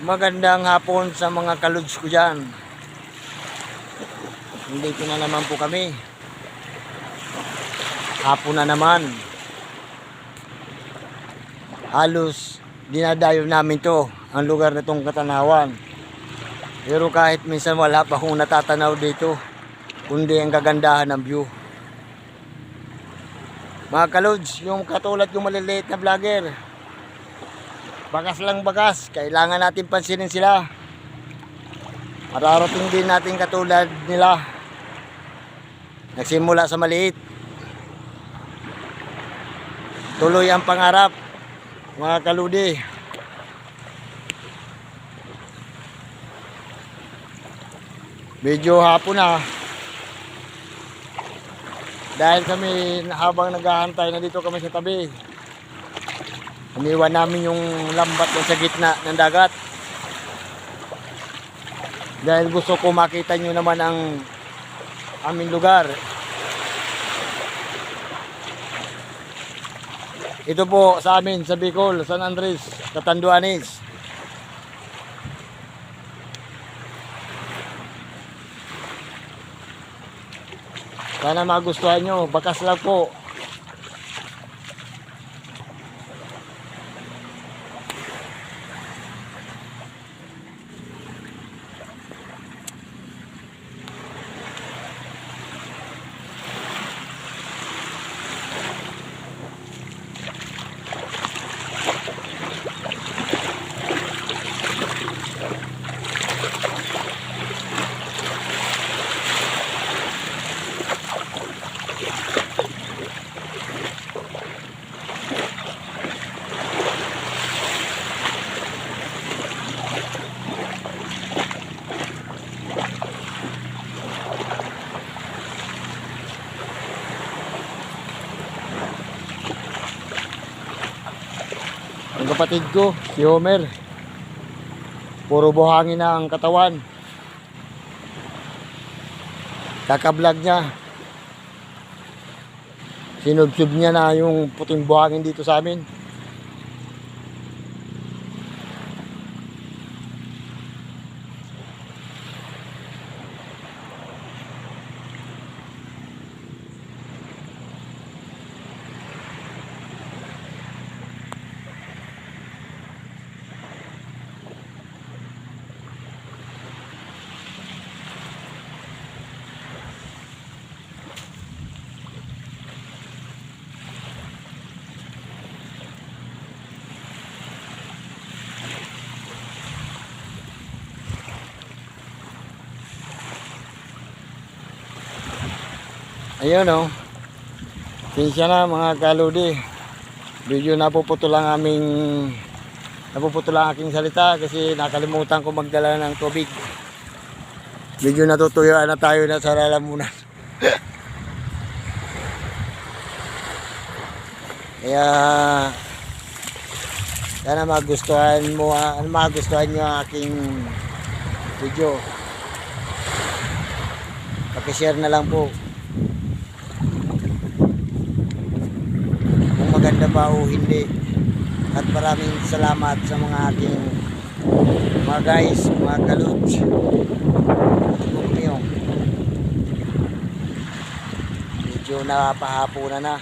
Magandang hapon sa mga kaluds ko dyan. Nandito na naman po kami. Hapon na naman. Halos dinadayo namin to, ang lugar na itong Katanawan. Pero kahit minsan wala pa akong natatanaw dito, kundi ang kagandahan ng view. Mga kaluds, yung katulad yung maliliit na vlogger, bakas lang bakas, kailangan natin pansinin sila. Mararating din natin katulad nila. Nagsimula sa maliit, tuloy ang pangarap, mga kaludi. Medyo hapon na, dahil kami habang naghahantay na dito kami sa tabi, iniwan namin yung lambat na sa gitna ng dagat. Dahil gusto ko makita nyo naman ang aming lugar. Ito po sa amin sa Bicol, San Andres, Catanduanes. Sana magustuhan nyo, bakas lang po. Ang kapatid ko, si Homer, puro buhangin na ang katawan. Kaka-vlog niya, sinubsub niya na yung puting buhangin dito sa amin. Ayun o. Sinsya na mga kaludi. Medyo napuputol ang aking salita kasi nakalimutan ko magdala ng tubig. Medyo natutuyuan na tayo na sa lalamunan. Kaya sana magustuhan nyo ang aking video. Paki-share na lang po. Maganda ba o hindi. At maraming salamat sa mga ating mga guys, mga kaluds. Medyo napahapunan na.